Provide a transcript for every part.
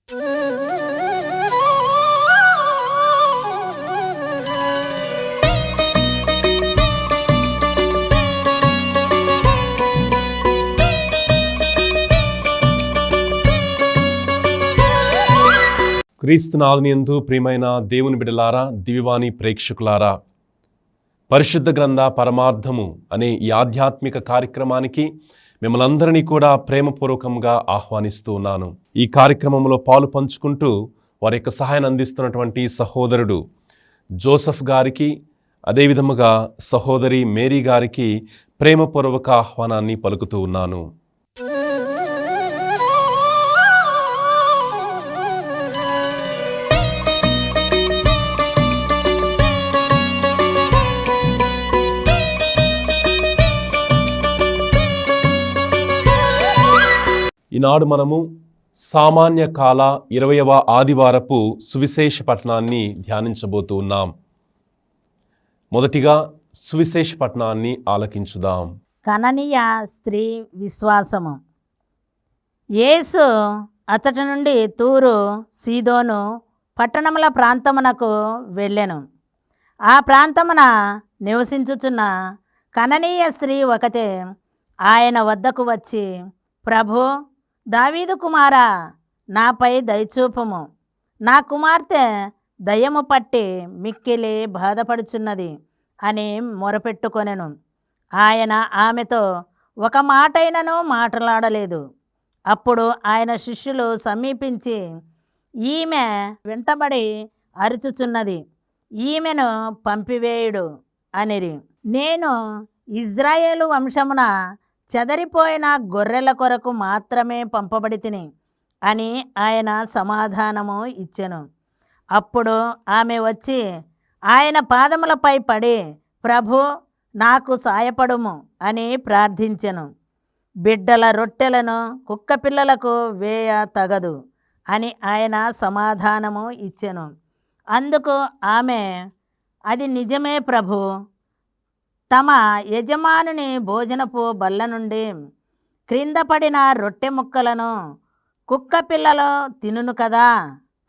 క్రీస్తునాథునియందు ప్రియమైన దేవుని బిడ్డలారా, దివ్యవాణి ప్రేక్షకులారా, పరిశుద్ధ గ్రంథ పరమార్థము అనే ఈ ఆధ్యాత్మిక కార్యక్రమానికి మిమ్మల్ందరినీ కూడా ప్రేమపూర్వకంగా ఆహ్వానిస్తూ ఉన్నాను. ఈ కార్యక్రమంలో పాలు పంచుకుంటూ వారి యొక్క సహాయాన్ని అందిస్తున్నటువంటి సహోదరుడు జోసెఫ్ గారికి, అదేవిధముగా సహోదరి మేరీ గారికి ప్రేమపూర్వక ఆహ్వానాన్ని పలుకుతూ ఉన్నాను. ఈనాడు మనము సామాన్య కాల 20వ ఆదివారపు సువిశేష పఠనాన్ని ధ్యానించబోతూ ఉన్నాం. మొదటిగా సువిశేష పఠనాన్ని ఆలకించుదాం. కననీయ స్త్రీ విశ్వాసము. యేసు అచ్చట నుండి తూరు, సీదోను పట్టణముల ప్రాంతమునకు వెళ్ళెను. ఆ ప్రాంతమున నివసించుచున్న కననీయ స్త్రీ ఒకతే ఆయన వద్దకు వచ్చి, ప్రభు, దావీదు కుమారా, నాపై దయచూపుము, నా కుమార్తె దయ్యము పట్టి మిక్కిలి బాధపడుచున్నది అని మొరపెట్టుకొనెను. ఆయన ఆమెతో ఒక మాటైనను మాట్లాడలేదు. అప్పుడు ఆయన శిష్యులు సమీపించి, ఈమె వెంటబడి అరుచుచున్నది, ఈమెను పంపివేయుడు అనిరి. నేను ఇజ్రాయేలు వంశమున చెదరిపోయిన గొర్రెల కొరకు మాత్రమే పంపబడి తిని అని ఆయన సమాధానము ఇచ్చెను. అప్పుడు ఆమె వచ్చి ఆయన పాదములపై పడి, ప్రభు, నాకు సాయపడుము అని ప్రార్థించెను. బిడ్డల రొట్టెలను కుక్క పిల్లలకు వేయ తగదు అని ఆయన సమాధానము ఇచ్చెను. అందుకు ఆమె, అది నిజమే ప్రభు, తమ యజమానుని భోజనపు బల్ల నుండి క్రింద పడిన రొట్టె ముక్కలను కుక్క పిల్లలు తినును కదా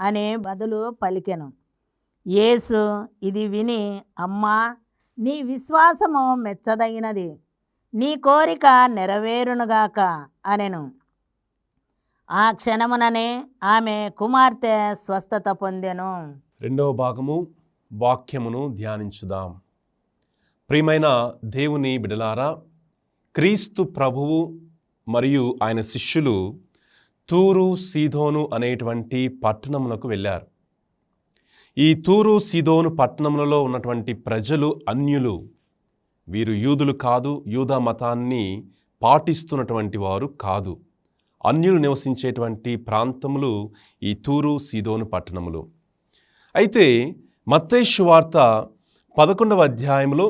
అని బదులు పలికెను. యేసు ఇది విని, అమ్మా, నీ విశ్వాసము మెచ్చదగినది, నీ కోరిక నెరవేరునుగాక అనెను. ఆ క్షణముననే ఆమె కుమార్తె స్వస్థత పొందెను. రెండవ భాగము, వాక్యమును ధ్యానించుదాం. ప్రియమైన దేవుని బిడలారా, క్రీస్తు ప్రభువు మరియు ఆయన శిష్యులు తూరు, సీదోను అనేటువంటి పట్టణములకు వెళ్ళారు. ఈ తూరు, సీదోను పట్టణములలో ఉన్నటువంటి ప్రజలు అన్యులు. వీరు యూదులు కాదు, యూదా మతాన్ని పాటిస్తున్నటువంటి వారు కాదు. అన్యులు నివసించేటువంటి ప్రాంతములు ఈ తూరు, సీదోను పట్టణములు. అయితే మత్తయి సువార్త 11వ అధ్యాయంలో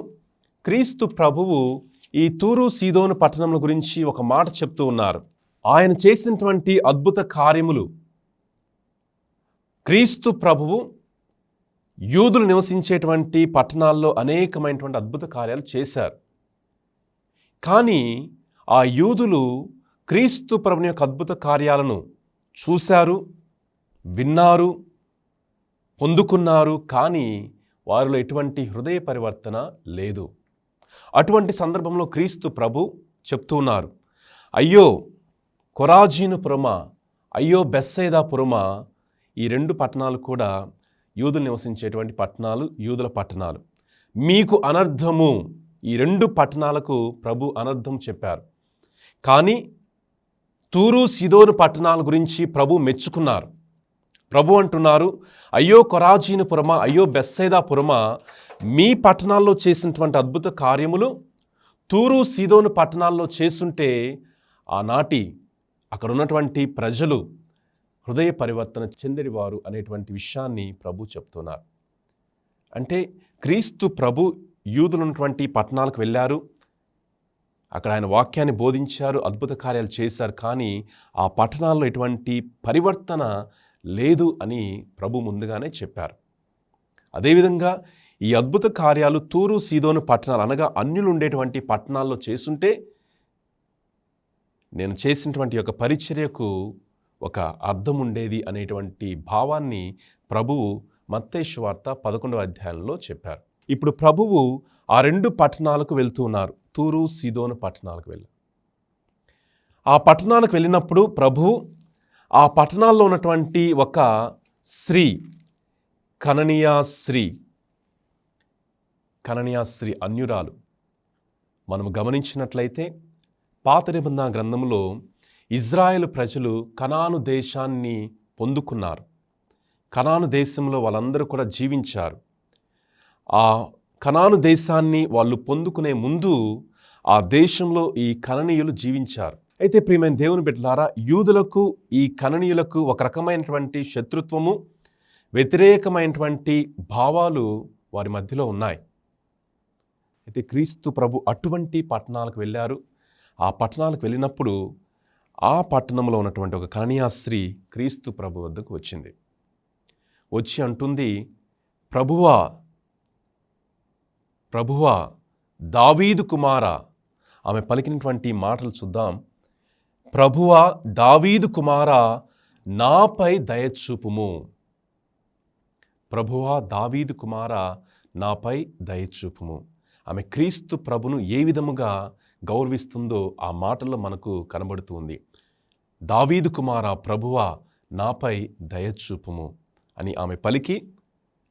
క్రీస్తు ప్రభువు ఈ తూరు, సీదోను పట్టణముల గురించి ఒక మాట చెప్తూ ఉన్నారు. ఆయన చేసినటువంటి అద్భుత కార్యములు, క్రీస్తు ప్రభువు యూదులు నివసించేటువంటి పట్టణాల్లో అనేకమైనటువంటి అద్భుత కార్యాలు చేశారు. కానీ ఆ యూదులు క్రీస్తు ప్రభుని యొక్క అద్భుత కార్యాలను చూశారు, విన్నారు, పొందుకున్నారు. కానీ వారిలో ఎటువంటి హృదయ పరివర్తన లేదు. అటువంటి సందర్భంలో క్రీస్తు ప్రభు చెప్తూ ఉన్నారు, అయ్యో కొరాజీను పురమా, అయ్యో బెత్సైదా పురమా. ఈ రెండు పట్టణాలు కూడా యూదులు నివసించేటువంటి పట్టణాలు, యూదుల పట్టణాలు. మీకు అనర్థము. ఈ రెండు పట్టణాలకు ప్రభు అనర్థం చెప్పారు. కానీ తూరు, సీదోను పట్టణాల గురించి ప్రభు మెచ్చుకున్నారు. ప్రభు అంటున్నారు, అయ్యో కొరాజీను పురమా, అయ్యో బెత్సైదా పురమా, మీ పట్టణాల్లో చేసినటువంటి అద్భుత కార్యములు తూరు, సీదోను పట్టణాల్లో చేస్తుంటే ఆనాటి అక్కడ ఉన్నటువంటి ప్రజలు హృదయ పరివర్తన చెందినవారు అనేటువంటి విషయాన్ని ప్రభు చెప్తున్నారు. అంటే క్రీస్తు ప్రభు యూదులు ఉన్నటువంటి పట్టణాలకు వెళ్ళారు, అక్కడ ఆయన వాక్యాన్ని బోధించారు, అద్భుత కార్యాలు చేశారు. కానీ ఆ పట్టణాల్లో ఎటువంటి పరివర్తన లేదు అని ప్రభు ముందుగానే చెప్పారు. అదేవిధంగా ఈ అద్భుత కార్యాలు తూరు, సీదోను పట్టణాలు అనగా అన్యులు ఉండేటువంటి పట్టణాల్లో చేస్తుంటే నేను చేసినటువంటి యొక్క పరిచర్యకు ఒక అర్థం ఉండేది అనేటువంటి భావాన్ని ప్రభువు మత్తయి సువార్త 11వ అధ్యాయంలో చెప్పారు. ఇప్పుడు ప్రభువు ఆ 2 పట్టణాలకు వెళ్తూ ఉన్నారు. తూరు సీదోను పట్టణాలకు వెళ్ళి ఆ పట్టణాలకు వెళ్ళినప్పుడు ప్రభువు ఆ పట్టణాల్లో ఉన్నటువంటి ఒక స్త్రీ, కననీయ స్త్రీ అన్యురాలు. మనం గమనించినట్లయితే పాత నిబంధన గ్రంథంలో ఇజ్రాయేలు ప్రజలు కనాను దేశాన్ని పొందుకున్నారు. కనాను దేశంలో వాళ్ళందరూ కూడా జీవించారు. ఆ కనాను దేశాన్ని వాళ్ళు పొందుకునే ముందు ఆ దేశంలో ఈ కననీయులు జీవించారు. అయితే ప్రియమైన దేవుని బిడ్డలారా, యూదులకు ఈ కననీయులకు ఒక రకమైనటువంటి శత్రుత్వము, వ్యతిరేకమైనటువంటి భావాలు వారి మధ్యలో ఉన్నాయి. అయితే క్రీస్తు ప్రభు అటువంటి పట్టణాలకు వెళ్ళారు. ఆ పట్టణాలకు వెళ్ళినప్పుడు ఆ పట్టణంలో ఉన్నటువంటి ఒక కననీయ స్త్రీ క్రీస్తు ప్రభు వద్దకు వచ్చింది. వచ్చి అంటుంది, ప్రభువా దావీదు కుమారా. ఆమె పలికినటువంటి మాటలు చూద్దాం. ప్రభువా దావీదు కుమారా, నాపై దయచూపుము. ప్రభువా దావీదు కుమారా, నాపై దయచూపుము. ఆమె క్రీస్తు ప్రభును ఏ విధముగా గౌరవిస్తుందో ఆ మాటల్లో మనకు కనబడుతుంది. దావీదు కుమారా, ప్రభువా నాపై దయచూపుము అని ఆమె పలికి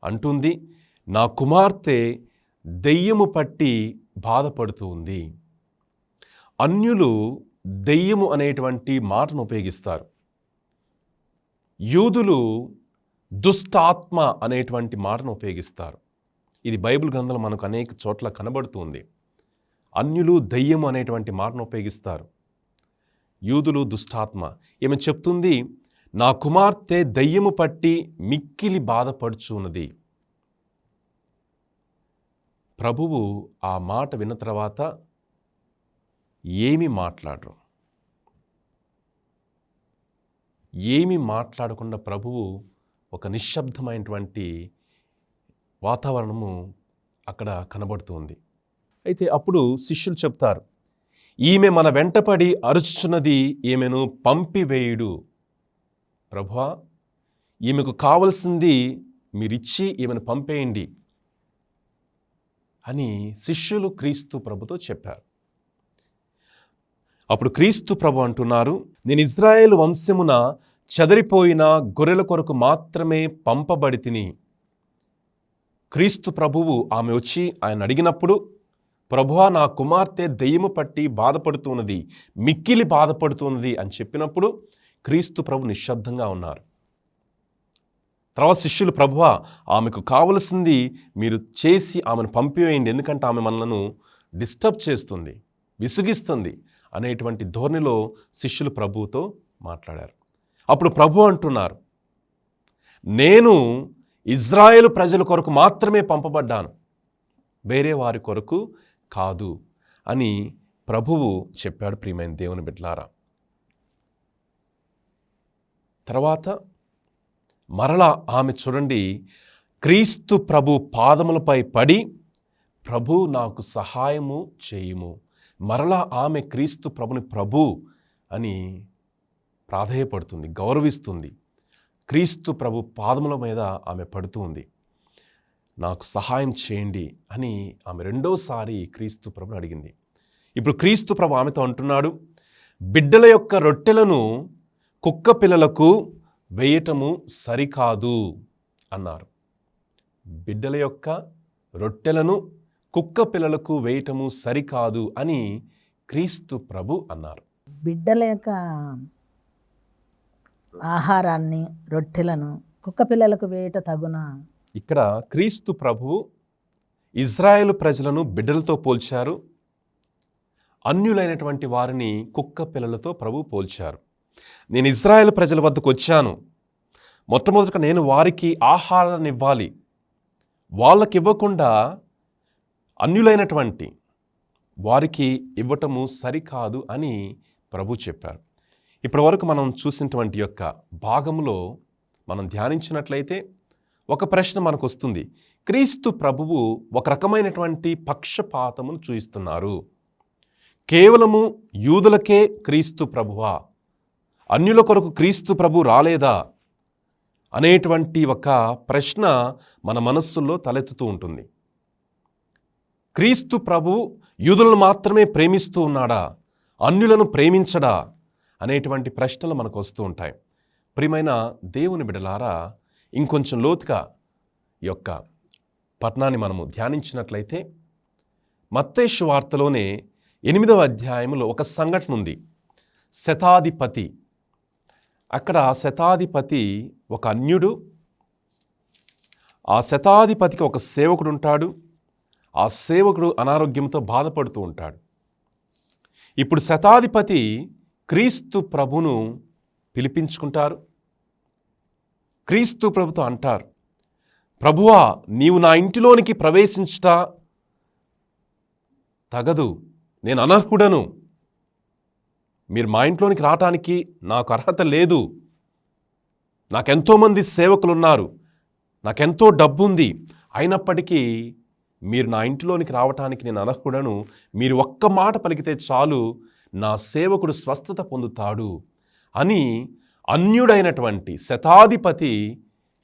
అంటుంది, నా కుమార్తె దెయ్యము పట్టి బాధపడుతూ ఉంది. అన్యులు దెయ్యము అనేటువంటి మాటను ఉపయోగిస్తారు. యూదులు దుష్టాత్మ అనేటువంటి మాటను ఉపయోగిస్తారు. ఇది బైబిల్ గ్రంథంలో మనకు అనేక చోట్ల కనబడుతుంది. అన్యులు దెయ్యము అనేటువంటి మాటను ఉపయోగిస్తారు. యూదులు దుష్టాత్మ. ఈమె చెప్తుంది, నా కుమార్తె దెయ్యము పట్టి మిక్కిలి బాధపడుచున్నది. ప్రభువు ఆ మాట విన్న తర్వాత ఏమీ మాట్లాడకుండా ప్రభువు ఒక నిశ్శబ్దమైనటువంటి వాతావరణము అక్కడ కనబడుతుంది. అయితే అప్పుడు శిష్యులు చెప్తారు, ఈమె మన వెంటపడి అరుచుచున్నది, ఈమెను పంపివేయుడు. ప్రభువా, ఈమెకు కావలసింది మీరిచ్చి ఈమెను పంపేయండి అని శిష్యులు క్రీస్తు ప్రభుతో చెప్పారు. అప్పుడు క్రీస్తు ప్రభు అంటున్నారు, నేను ఇజ్రాయేలు వంశమున చెదరిపోయిన గొర్రెల కొరకు మాత్రమే పంపబడి తిని. క్రీస్తు ప్రభువు ఆమె వచ్చి ఆయన అడిగినప్పుడు, ప్రభువా నా కుమార్తె దెయ్యము పట్టి బాధపడుతున్నది, మిక్కిలి బాధపడుతున్నది అని చెప్పినప్పుడు క్రీస్తు ప్రభు నిశ్శబ్దంగా ఉన్నారు. తర్వాత శిష్యులు, ప్రభువా ఆమెకు కావలసింది మీరు చేసి ఆమెను పంపివేయండి, ఎందుకంటే ఆమె మనలను డిస్టర్బ్ చేస్తుంది, విసుగిస్తుంది అనేటువంటి ధోరణిలో శిష్యులు ప్రభువుతో మాట్లాడారు. అప్పుడు ప్రభు అంటున్నారు, నేను ఇజ్రాయేలు ప్రజల కొరకు మాత్రమే పంపబడ్డాను, వేరే వారి కొరకు కాదు అని ప్రభువు చెప్పాడు. ప్రియమైన దేవుని బిడ్డలారా, తర్వాత మరలా ఆమె చూడండి, క్రీస్తు ప్రభు పాదములపై పడి, ప్రభు నాకు సహాయము చేయుము. మరలా ఆమె క్రీస్తు ప్రభుని ప్రభు అని ప్రాధేయపడుతుంది, గౌరవిస్తుంది. క్రీస్తు ప్రభు పాదముల మీద ఆమె పడుతూ ఉంది, నాకు సహాయం చేయండి అని ఆమె రెండోసారి క్రీస్తు ప్రభుని అడిగింది. ఇప్పుడు క్రీస్తు ప్రభు ఆమెతో అంటున్నాడు, బిడ్డల యొక్క రొట్టెలను కుక్క పిల్లలకు వేయటము సరికాదు అన్నారు. బిడ్డల యొక్క రొట్టెలను కుక్క పిల్లలకు వేయటము సరికాదు అని క్రీస్తు ప్రభు అన్నారు. బిడ్డల యొక్క ఆహారాన్ని, రొట్టెలను కుక్క పిల్లలకు వేయట తగునా? ఇక్కడ క్రీస్తు ప్రభు ఇజ్రాయేలు ప్రజలను బిడ్డలతో పోల్చారు, అన్యులైనటువంటి వారిని కుక్క పిల్లలతో ప్రభు పోల్చారు. నేను ఇజ్రాయేలు ప్రజల వద్దకు వచ్చాను, మొట్టమొదటిగా నేను వారికి ఆహారాన్ని ఇవ్వాలి, వాళ్ళకి ఇవ్వకుండా అన్యులైనటువంటి వారికి ఇవ్వటము సరికాదు అని ప్రభు చెప్పారు. ఇప్పటి వరకు మనం చూసినటువంటి యొక్క భాగంలో మనం ధ్యానించినట్లయితే ఒక ప్రశ్న మనకు వస్తుంది, క్రీస్తు ప్రభువు ఒక రకమైనటువంటి పక్షపాతమును చూయిస్తున్నారు. కేవలము యూదులకే క్రీస్తు ప్రభువా, అన్యుల కొరకు క్రీస్తు ప్రభు రాలేదా అనేటువంటి ఒక ప్రశ్న మన మనస్సుల్లో తలెత్తుతూ ఉంటుంది. క్రీస్తు ప్రభు యూదులను మాత్రమే ప్రేమిస్తూ ఉన్నాడా, అన్యులను ప్రేమించడా అనేటువంటి ప్రశ్నలు మనకు వస్తూ ఉంటాయి. ప్రియమైన దేవుని బిడ్డలారా, ఇంకొంచెం లోతుగా ఈ యొక్క పట్టణాన్ని మనము ధ్యానించినట్లయితే మత్తయి సువార్తలోనే 8వ అధ్యాయంలో ఒక సంఘటన ఉంది. శతాధిపతి. అక్కడ శతాధిపతి ఒక అన్యుడు. ఆ శతాధిపతికి ఒక సేవకుడు ఉంటాడు. ఆ సేవకుడు అనారోగ్యంతో బాధపడుతూ ఉంటాడు. ఇప్పుడు శతాధిపతి క్రీస్తు ప్రభును పిలిపించుకుంటారు. క్రీస్తు ప్రభుతో అంటారు, ప్రభువా, నీవు నా ఇంటిలోనికి ప్రవేశించుట తగదు, నేను అనర్హుడను, మీరు మా ఇంట్లోనికి రావటానికి నాకు అర్హత లేదు, నాకెంతోమంది సేవకులున్నారు, నాకెంతో డబ్బు ఉంది, అయినప్పటికీ మీరు నా ఇంటిలోనికి రావటానికి నేను అనర్హుడను, మీరు ఒక్క మాట పలికితే చాలు నా సేవకుడు స్వస్థత పొందుతాడు అని అన్యుడైనటువంటి శతాధిపతి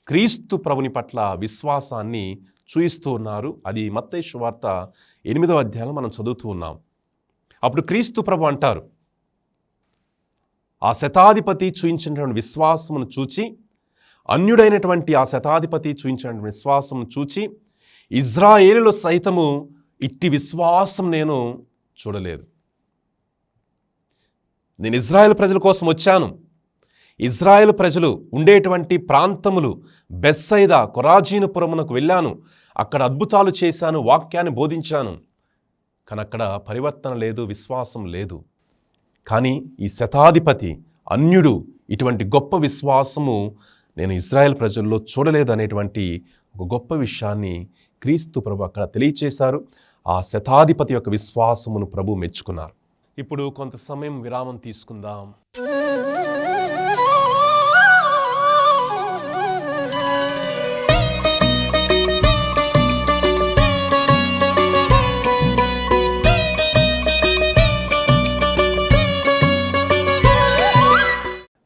క్రీస్తు ప్రభుని పట్ల విశ్వాసాన్ని చూయిస్తూ ఉన్నారు. అది మత్తయి సువార్త 8వ అధ్యాయంలో మనం చదువుతూ ఉన్నాం. అప్పుడు క్రీస్తు ప్రభు అంటారు, ఆ శతాధిపతి చూయించినటువంటి విశ్వాసమును చూచి, అన్యుడైనటువంటి ఆ శతాధిపతి చూయించినటువంటి విశ్వాసమును చూచి, ఇజ్రాయేలులో సైతము ఇట్టి విశ్వాసం నేను చూడలేదు. నేను ఇజ్రాయేల్ ప్రజల కోసం వచ్చాను. ఇజ్రాయేల్ ప్రజలు ఉండేటువంటి ప్రాంతములు బెత్సైదా, కొరాజీనుపురమునకు వెళ్ళాను. అక్కడ అద్భుతాలు చేశాను, వాక్యాన్ని బోధించాను. కానీ అక్కడ పరివర్తన లేదు, విశ్వాసం లేదు. కానీ ఈ శతాధిపతి అన్యుడు ఇటువంటి గొప్ప విశ్వాసము నేను ఇజ్రాయేల్ ప్రజల్లో చూడలేదు అనేటువంటి ఒక గొప్ప విషయాన్ని క్రీస్తు ప్రభు అక్కడ తెలియచేశారు. ఆ శతాధిపతి యొక్క విశ్వాసమును ప్రభు మెచ్చుకున్నారు. ఇప్పుడు కొంత సమయం విరామం తీసుకుందాం.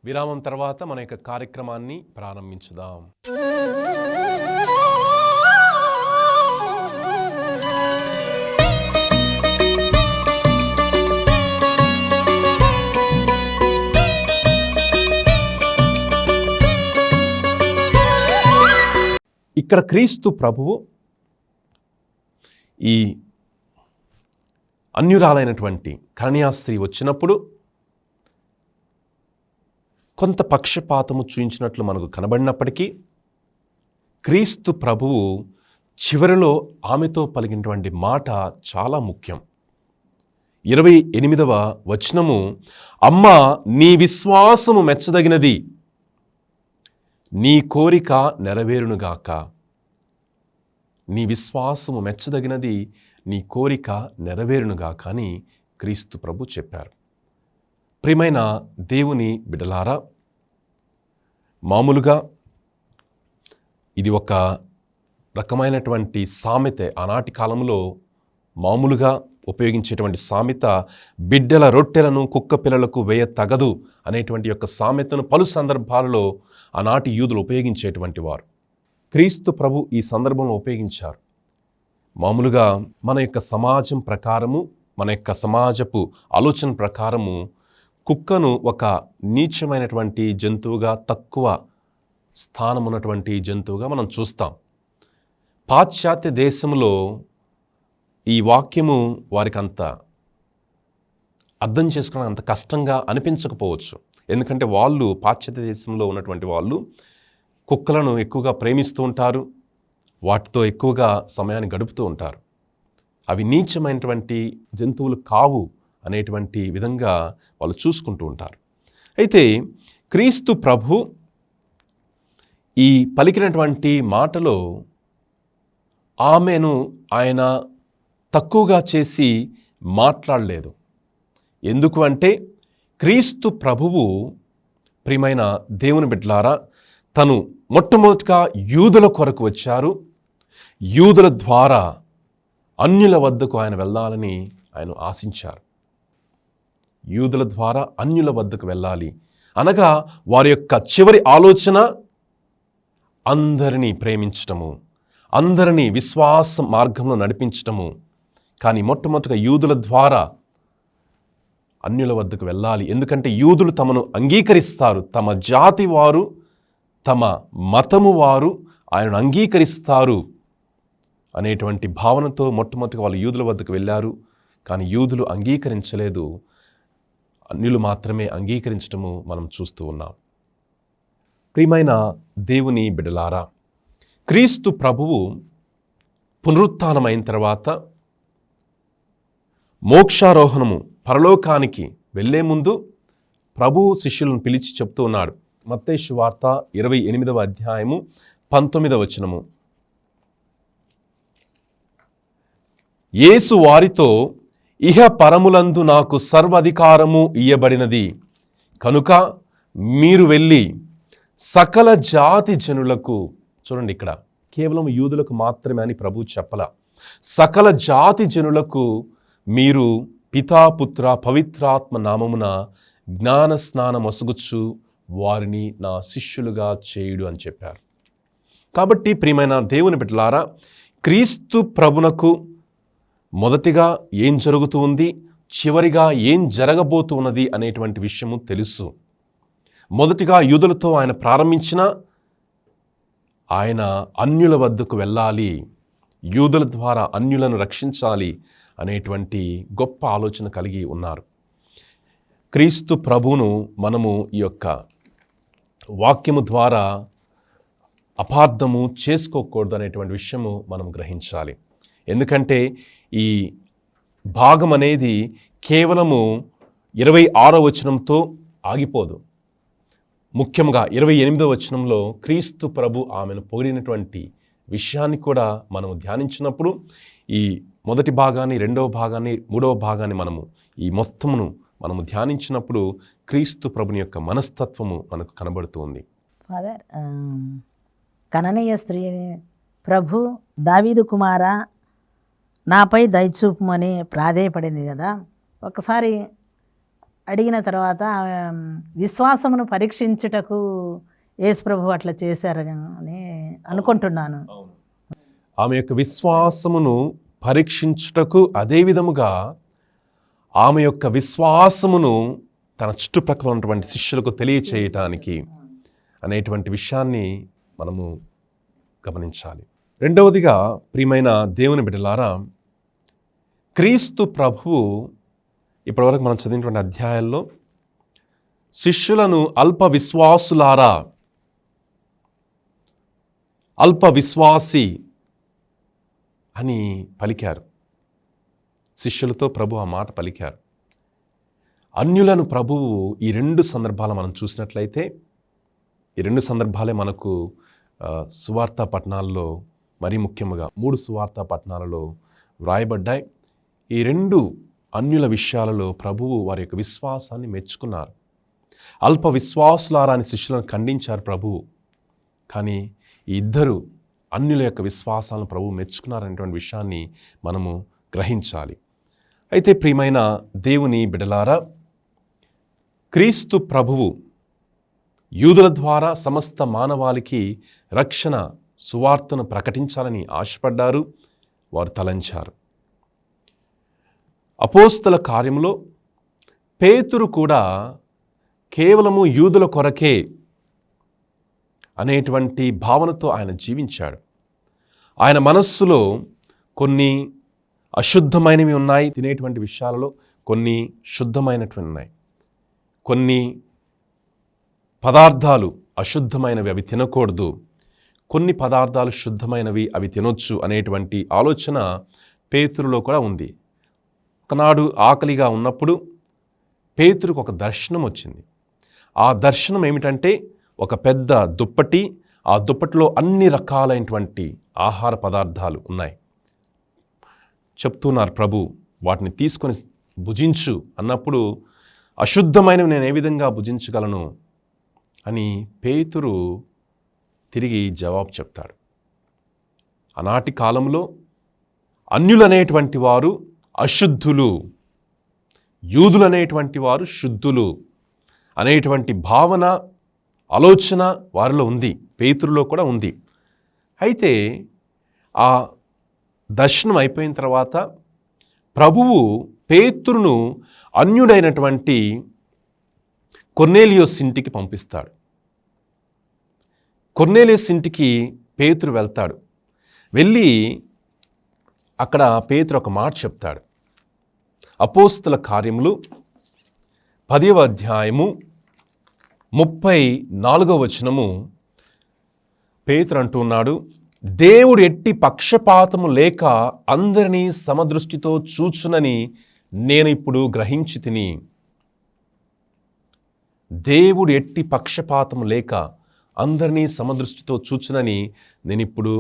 విరామం తర్వాత మన యొక్క కార్యక్రమాన్ని ప్రారంభించుదాం. ఇక్కడ క్రీస్తు ప్రభువు ఈ అన్యురాలైనటువంటి కన్యాస్త్రీ వచ్చినప్పుడు కొంత పక్షపాతము చూయించినట్లు మనకు కనబడినప్పటికీ క్రీస్తు ప్రభువు చివరిలో ఆమెతో పలికినటువంటి మాట చాలా ముఖ్యం. 28వ వచనము, అమ్మా, నీ విశ్వాసము మెచ్చదగినది, నీ కోరిక నెరవేరునుగాక. నీ విశ్వాసము మెచ్చదగినది, నీ కోరిక నెరవేరునుగాక అని క్రీస్తు ప్రభు చెప్పారు. ప్రియమైన దేవుని బిడ్డలారా, మామూలుగా ఇది ఒక రకమైనటువంటి సామెత. ఆనాటి కాలంలో మామూలుగా ఉపయోగించేటువంటి సామెత, బిడ్డల రొట్టెలను కుక్క పిల్లలకు వేయ తగదు అనేటువంటి యొక్క సామెతను పలు సందర్భాలలో ఆనాటి యూదులు ఉపయోగించేటువంటి వారు. క్రీస్తు ప్రభు ఈ సందర్భంలో ఉపయోగించారు. మామూలుగా మన యొక్క సమాజం ప్రకారము, మన యొక్క సమాజపు ఆలోచన ప్రకారము కుక్కను ఒక నీచమైనటువంటి జంతువుగా, తక్కువ స్థానం ఉన్నటువంటి జంతువుగా మనం చూస్తాం. పాశ్చాత్య దేశంలో ఈ వాక్యము వారికి అంత అర్థం చేసుకోవడం అంత కష్టంగా అనిపించకపోవచ్చు. ఎందుకంటే వాళ్ళు, పాశ్చాత్య దేశంలో ఉన్నటువంటి వాళ్ళు కుక్కలను ఎక్కువగా ప్రేమిస్తూ ఉంటారు, వాటితో ఎక్కువగా సమయాన్ని గడుపుతూ ఉంటారు. అవి నీచమైనటువంటి జంతువులు కావు అనేటువంటి విధంగా వాళ్ళు చూసుకుంటూ ఉంటారు. అయితే క్రీస్తు ప్రభు ఈ పలికినటువంటి మాటలో ఆమెను ఆయన తక్కువగా చేసి మాట్లాడలేదు. ఎందుకు అంటే క్రీస్తు ప్రభువు, ప్రియమైన దేవుని బిడ్డలారా, తను మొట్టమొదటిగా యూదుల కొరకు వచ్చారు. యూదుల ద్వారా అన్యుల వద్దకు ఆయన వెళ్ళాలని ఆయన ఆశించారు. యూదుల ద్వారా అన్యుల వద్దకు వెళ్ళాలి అనగా వారి యొక్క చివరి ఆలోచన అందరినీ ప్రేమించటము, అందరినీ విశ్వాస మార్గంలో నడిపించటము. కానీ మొట్టమొదటిగా యూదుల ద్వారా అన్యుల వద్దకు వెళ్ళాలి. ఎందుకంటే యూదులు తమను అంగీకరిస్తారు, తమ జాతి వారు, తమ మతము వారు ఆయనను అంగీకరిస్తారు అనేటువంటి భావనతో మొట్టమొదటిగా వాళ్ళు యూదుల వద్దకు వెళ్ళారు. కానీ యూదులు అంగీకరించలేదు, అన్యులు మాత్రమే అంగీకరించటము మనం చూస్తూ ఉన్నాం. ప్రియమైన దేవుని బిడ్డలారా, క్రీస్తు ప్రభువు పునరుత్థానమైన తర్వాత మోక్షారోహణము పరలోకానికి వెళ్ళే ముందు ప్రభువు శిష్యులను పిలిచి చెప్తూ ఉన్నాడు. మత్తయి సువార్త 28వ అధ్యాయము 19వ వచనము. యేసు వారితో, ఇహ పరములందు నాకు సర్వాధికారము ఇయ్యబడినది కనుక మీరు వెళ్ళి సకల జాతి జనులకు, చూడండి ఇక్కడ కేవలం యూదులకు మాత్రమే అని ప్రభువు చెప్పల, సకల జాతి జనులకు మీరు పితాపుత్ర పవిత్రాత్మ నామమున జ్ఞాన స్నానం ఒసగుచ్చు వారిని నా శిష్యులుగా చేయుడు అని చెప్పారు. కాబట్టి ప్రియమైన దేవుని బిడ్డలారా, క్రీస్తు ప్రభునకు మొదటిగా ఏం జరుగుతూ ఉంది, చివరిగా ఏం జరగబోతూ ఉన్నది అనేటువంటి విషయము తెలుసు. మొదటిగా యూదులతో ఆయన ప్రారంభించిన ఆయన అన్యుల వద్దకు వెళ్ళాలి, యూదుల ద్వారా అన్యులను రక్షించాలి అనేటువంటి గొప్ప ఆలోచన కలిగి ఉన్నారు. క్రీస్తు ప్రభువును మనము ఈ యొక్క వాక్యము ద్వారా అపార్థము చేసుకోకూడదు అనేటువంటి విషయము మనం గ్రహించాలి. ఎందుకంటే ఈ భాగం అనేది కేవలము 26వ వచనంతో ఆగిపోదు. ముఖ్యంగా 28వ వచనంలో క్రీస్తు ప్రభు ఆమెను పొగిడినటువంటి విషయాన్ని కూడా మనం ధ్యానించినప్పుడు, ఈ మొదటి భాగాన్ని, రెండవ భాగాన్ని, మూడవ భాగాన్ని ఈ మొత్తమును మనము ధ్యానించినప్పుడు క్రీస్తు ప్రభుని యొక్క మనస్తత్వము మనకు కనబడుతుంది. ఫాదర్, కననీయ స్త్రీ, ప్రభు దావీదు కుమార నాపై దయచూపుమని ప్రాధేయపడింది కదా. ఒకసారి అడిగిన తర్వాత విశ్వాసమును పరీక్షించుటకు యేసు ప్రభు అట్లా చేశారు అని అనుకుంటున్నాను. ఆమె యొక్క విశ్వాసమును పరీక్షించుటకు, అదే విధముగా ఆమె యొక్క విశ్వాసమును తన చుట్టుప్రక్కల ఉన్నటువంటి శిష్యులకు తెలియచేయటానికి అనేటువంటి విషయాన్ని మనము గమనించాలి. రెండవదిగా ప్రియమైన దేవుని బిడ్డలారా, క్రీస్తు ప్రభువు ఇప్పటివరకు మనం చదివినటువంటి అధ్యాయాల్లో శిష్యులను అల్ప విశ్వాసులారా, అల్ప విశ్వాసి అని పలికారు. శిష్యులతో ప్రభు ఆ మాట పలికారు. అన్యులను ప్రభువు ఈ రెండు సందర్భాలు మనం చూసినట్లయితే, ఈ రెండు సందర్భాలే మనకు సువార్తా పట్టణాల్లో, మరీ ముఖ్యంగా 3 సువార్తా పట్టణాలలో వ్రాయబడ్డాయి. ఈ రెండు అన్యుల విషయాలలో ప్రభువు వారి యొక్క విశ్వాసాన్ని మెచ్చుకున్నారు. అల్ప విశ్వాసులారా అని శిష్యులను ఖండించారు ప్రభువు. కానీ ఈ ఇద్దరు అన్యుల యొక్క విశ్వాసాలను ప్రభువు మెచ్చుకున్నారనేటువంటి విషయాన్ని మనము గ్రహించాలి. అయితే ప్రియమైన దేవుని బిడ్డలారా, క్రీస్తు ప్రభువు యూదుల ద్వారా సమస్త మానవాళికి రక్షణ సువార్తను ప్రకటించాలని ఆశపడ్డారు, వారు తలంచారు. అపోస్తల కార్యములో పేతురు కూడా కేవలము యూదుల కొరకే అనేటువంటి భావనతో ఆయన జీవించాడు. ఆయన మనస్సులో కొన్ని అశుద్ధమైనవి ఉన్నాయి, తినేటువంటి విషయాలలో కొన్ని శుద్ధమైనటువంటి ఉన్నాయి. కొన్ని పదార్థాలు అశుద్ధమైనవి, అవి తినకూడదు. కొన్ని పదార్థాలు శుద్ధమైనవి, అవి తినొచ్చు అనేటువంటి ఆలోచన పేతురులో కూడా ఉంది. ఒకనాడు ఆకలిగా ఉన్నప్పుడు పేతురుకు ఒక దర్శనం వచ్చింది. ఆ దర్శనం ఏమిటంటే, ఒక పెద్ద దుప్పటి, ఆ దుప్పటిలో అన్ని రకాలైనటువంటి ఆహార పదార్థాలు ఉన్నాయి. చెప్తున్నారు ప్రభు, వాటిని తీసుకొని భుజించు అన్నప్పుడు, అశుద్ధమైనవి నేను ఏ విధంగా భుజించగలను అని పేతురు తిరిగి జవాబు చెప్తాడు. ఆనాటి కాలంలో అన్యులనేటువంటి వారు అశుద్ధులు, యూదులనేటువంటి వారు శుద్ధులు అనేటువంటి భావన, ఆలోచన వారిలో ఉంది, పేతురులో కూడా ఉంది. అయితే ఆ దర్శనం అయిపోయిన తర్వాత ప్రభువు పేతురును అన్యుడైనటువంటి కొర్నేలియోస్ ఇంటికి పంపిస్తాడు. కొర్నేలియోస్ ఇంటికి పేతురు వెళ్తాడు. వెళ్ళి అక్కడ పేతురు ఒక మాట చెప్తాడు. అపోస్తుల కార్యములు 10వ అధ్యాయము 34వ వచనము పేతురు అంటున్నాడు, దేవుడు ఎట్టి పక్షపాతము లేక అందరినీ సమదృష్టితో చూచునని నేను ఇప్పుడు గ్రహించి తిని. దేవుడు ఎట్టి పక్షపాతము లేక అందరినీ సమదృష్టితో చూచునని నేను ఇప్పుడు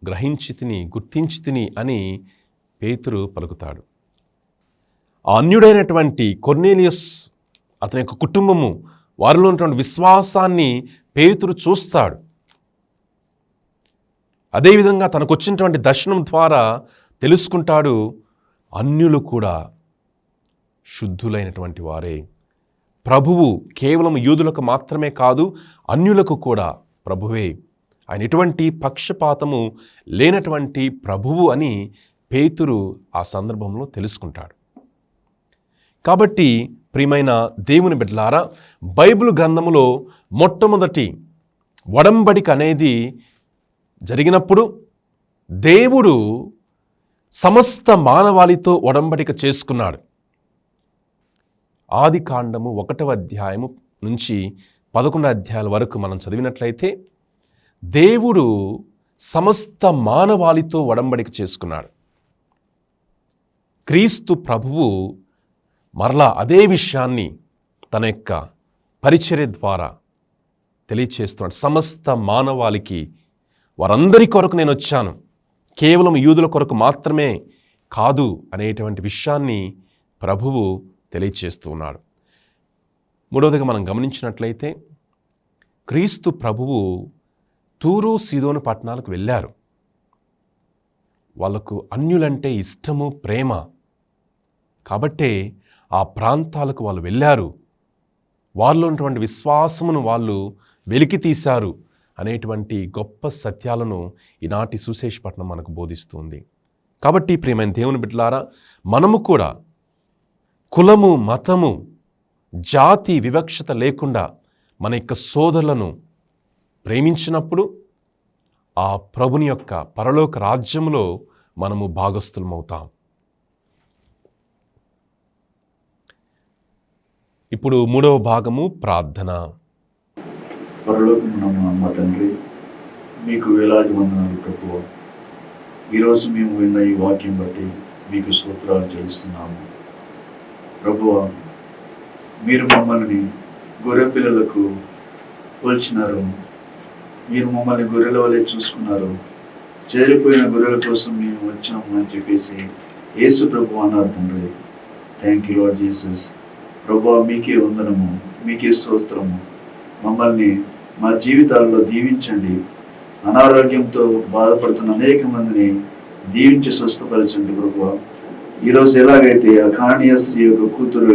గ్రహించి తిని, గుర్తించి తిని అని పేతురు పలుకుతాడు. ఆ అన్యుడైనటువంటి కొర్నేలియస్, అతని యొక్క కుటుంబము, వారిలో ఉన్నటువంటి విశ్వాసాన్ని పేతురు చూస్తాడు. అదేవిధంగా తనకు వచ్చినటువంటి దర్శనం ద్వారా తెలుసుకుంటాడు, అన్యులు కూడా శుద్ధులైనటువంటి వారే. ప్రభువు కేవలం యూదులకు మాత్రమే కాదు, అన్యులకు కూడా ప్రభువే. ఆయన ఎటువంటి పక్షపాతము లేనటువంటి ప్రభువు అని పేతురు ఆ సందర్భంలో తెలుసుకుంటాడు. కాబట్టి ప్రియమైన దేవుని బిడ్డలారా, బైబిల్ గ్రంథములో మొట్టమొదటి ఒడంబడిక అనేది జరిగినప్పుడు దేవుడు సమస్త మానవాళితో ఒడంబడిక చేసుకున్నాడు. ఆది కాండము 1వ అధ్యాయము నుంచి 11వ అధ్యాయాల వరకు మనం చదివినట్లయితే దేవుడు సమస్త మానవాళితో ఒడంబడిక చేసుకున్నాడు. క్రీస్తు ప్రభువు మరలా అదే విషయాన్ని తన యొక్క పరిచర్య ద్వారా తెలియచేస్తున్నాడు. సమస్త మానవాళికి, వారందరి కొరకు నేను వచ్చాను, కేవలం యూదుల కొరకు మాత్రమే కాదు అనేటువంటి విషయాన్ని ప్రభువు తెలియచేస్తూ ఉన్నాడు. మూడవదిగా మనం గమనించినట్లయితే క్రీస్తు ప్రభువు తూరు సీదోను పట్టణాలకు వెళ్ళారు. వాళ్లకు అన్యులంటే ఇష్టము, ప్రేమ. కాబట్టే ఆ ప్రాంతాలకు వాళ్ళు వెళ్ళారు. వారిలో ఉన్నటువంటి విశ్వాసమును వాళ్ళు వెలికి తీశారు అనేటువంటి గొప్ప సత్యాలను ఈనాటి సువిశేషపట్నం మనకు బోధిస్తుంది. కాబట్టి ప్రియమైన దేవుని బిడ్డలారా, మనము కూడా కులము, మతము, జాతి వివక్షత లేకుండా మన యొక్క సోదరులను ప్రేమించినప్పుడు ఆ ప్రభుని యొక్క పరలోక రాజ్యములో మనము భాగస్థులమవుతాం. ఇప్పుడు 3వ భాగము ప్రార్థన. పరలోకమున్న మా తండ్రి, మీకు వేలాది వందనాలు ప్రభువా. ఈరోజు మేము విన్న ఈ వాక్యం బట్టి మీకు స్తోత్రాలు చెల్లిస్తున్నాము ప్రభువా. మీరు మమ్మల్ని గొర్రె పిల్లలకు పోల్చినారు. మీరు మమ్మల్ని గొర్రెల వలె చూసుకున్నారు. చేరిపోయిన గొర్రెల కోసం మేము వచ్చాము అని చెప్పేసి యేసు ప్రభు అన్నారు తండ్రి. Thank you lord Jesus. ప్రభువా, మీకే వందనము, మీకే స్తోత్రము. మమ్మల్ని మా జీవితాల్లో దీవించండి. అనారోగ్యంతో బాధపడుతున్న అనేక మందిని దీవించి స్వస్థపరచండి ప్రభువా. ఈరోజు ఎలాగైతే ఆ కానీయ స్త్రీ యొక్క కూతురు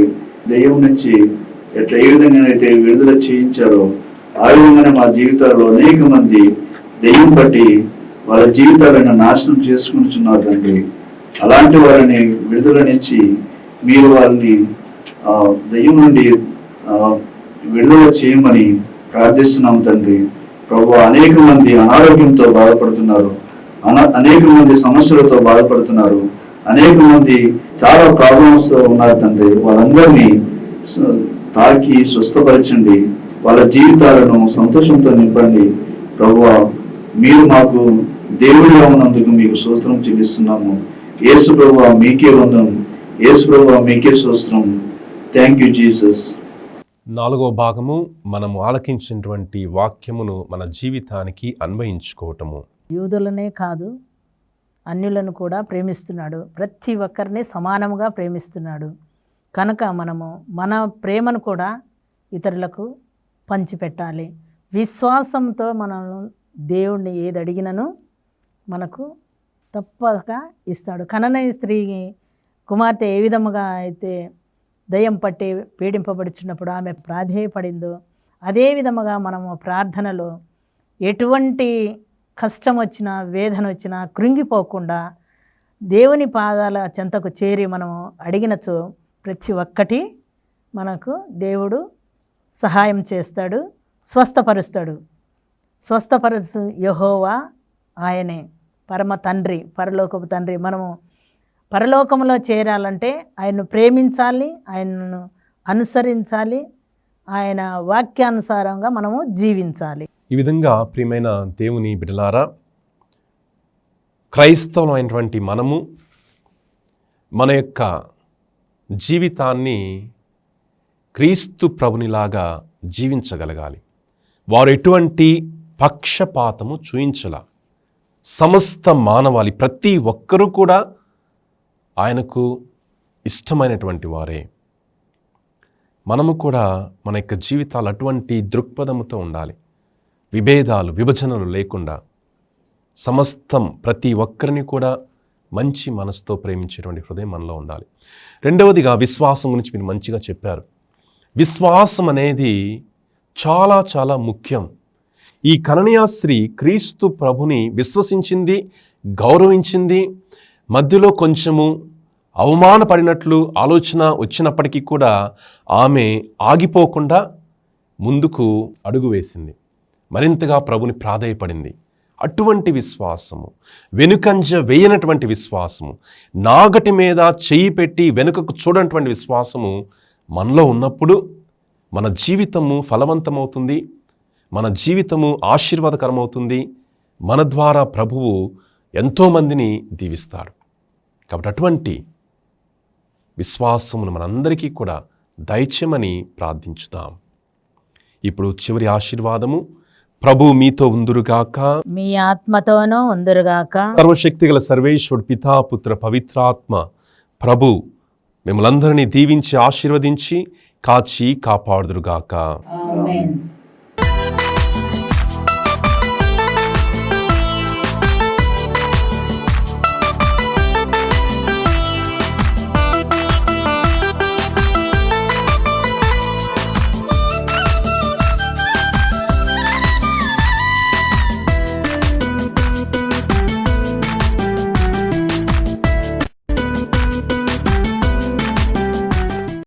దెయ్యం నుంచి ఏ విధంగానైతే విడుదల చేయించారో, ఆ విధంగానే మా జీవితాల్లో అనేక మంది దెయ్యం బట్టి వాళ్ళ జీవితాలను నాశనం చేసుకుంటున్నారు తండ్రి. అలాంటి వారిని విడుదలనిచ్చి మీరు వారిని దెయ్యం నుండి విడుదల చేయమని ప్రార్థిస్తున్నాం తండ్రి. ప్రభువా, అనేక మంది అనారోగ్యంతో బాధపడుతున్నారు, అనేక మంది సమస్యలతో బాధపడుతున్నారు, అనేక మంది చాలా ప్రాబ్లమ్స్ తో ఉన్నారు తండ్రి. వాళ్ళందరినీ తాకి స్వస్థపరచండి, వాళ్ళ జీవితాలను సంతోషంతో నింపండి ప్రభువా. మీరు మాకు దేవుడిగా ఉన్నందుకు మీకు స్తోత్రం చెల్లిస్తున్నాము. యేసు ప్రభువా, మీకే వందనం. యేసు ప్రభువా, మీకే స్తోత్రం. Thank you Jesus. 4వ భాగము మనము ఆలకించినటువంటి వాక్యమును మన జీవితానికి అన్వయించుకోవటము. యూదులనే కాదు, అన్యులను కూడా ప్రేమిస్తున్నాడు. ప్రతి ఒక్కరిని సమానముగా ప్రేమిస్తున్నాడు. కనుక మనము మన ప్రేమను కూడా ఇతరులకు పంచిపెట్టాలి. విశ్వాసంతో మనం దేవుణ్ణి ఏది అడిగినను మనకు తప్పక ఇస్తాడు. కననీయ స్త్రీ కుమార్తె ఏ విధముగా అయితే దయ్యం పట్టి పీడింపబడుచున్నప్పుడు ఆమె ప్రాధేయపడిందో అదే విధముగా మనము ప్రార్థనలో ఎటువంటి కష్టం వచ్చినా వేదన వచ్చినా కృంగిపోకుండా దేవుని పాదాల చెంతకు చేరి మనము అడిగినచో ప్రతి ఒక్కటి మనకు దేవుడు సహాయం చేస్తాడు, స్వస్థపరుస్తాడు. స్వస్థపరుచు యెహోవా ఆయనే, పరమ తండ్రి, పరలోకపు తండ్రి. మనము పరలోకంలో చేరాలంటే ఆయన్ను ప్రేమించాలి, ఆయనను అనుసరించాలి, ఆయన వాక్యానుసారంగా మనము జీవించాలి. ఈ విధంగా ప్రియమైన దేవుని బిడ్డలారా, క్రైస్తవులైనటువంటి మనము మన యొక్క జీవితాన్ని క్రీస్తు ప్రభునిలాగా జీవించగలగాలి. వారు ఎటువంటి పక్షపాతము చూయించలా. సమస్త మానవాళి ప్రతి ఒక్కరూ కూడా ఆయనకు ఇష్టమైనటువంటి వారే. మనము కూడా మన యొక్క జీవితాలు అటువంటి దృక్పథముతో ఉండాలి. విభేదాలు, విభజనలు లేకుండా సమస్తం ప్రతి ఒక్కరిని కూడా మంచి మనసుతో ప్రేమించేటువంటి హృదయం మనలో ఉండాలి. రెండవదిగా విశ్వాసం గురించి మీరు మంచిగా చెప్పారు. విశ్వాసం అనేది చాలా చాలా ముఖ్యం. ఈ కననీయ స్త్రీ క్రీస్తు ప్రభుని విశ్వసించింది, గౌరవించింది. మధ్యలో కొంచెము అవమానపడినట్లు ఆలోచన వచ్చినప్పటికీ కూడా ఆమె ఆగిపోకుండా ముందుకు అడుగు వేసింది, మరింతగా ప్రభుని ప్రాధేయపడింది. అటువంటి విశ్వాసము, వెనుకంజ వేయనటువంటి విశ్వాసము, నాగటి మీద చెయ్యి పెట్టి వెనుకకు చూడనటువంటి విశ్వాసము మనలో ఉన్నప్పుడు మన జీవితము ఫలవంతమవుతుంది, మన జీవితము ఆశీర్వాదకరమవుతుంది. మన ద్వారా ప్రభువు ఎంతోమందిని దీవిస్తాడు. కాబట్టి అటువంటి విశ్వాసమును మనందరికీ కూడా దయచేయమని ప్రార్థించుదాం. ఇప్పుడు చివరి ఆశీర్వాదము. ప్రభు మీతో ఉందురుగాక, మీ ఆత్మతోనూ ఉందురుగాక. సర్వశక్తిగల సర్వేశ్వరుడు పితా, పుత్ర, పవిత్రాత్మ ప్రభు మిమ్మల్ని అందరినీ దీవించి ఆశీర్వదించి కాచి కాపాడుదురుగాక. ఆమేన్.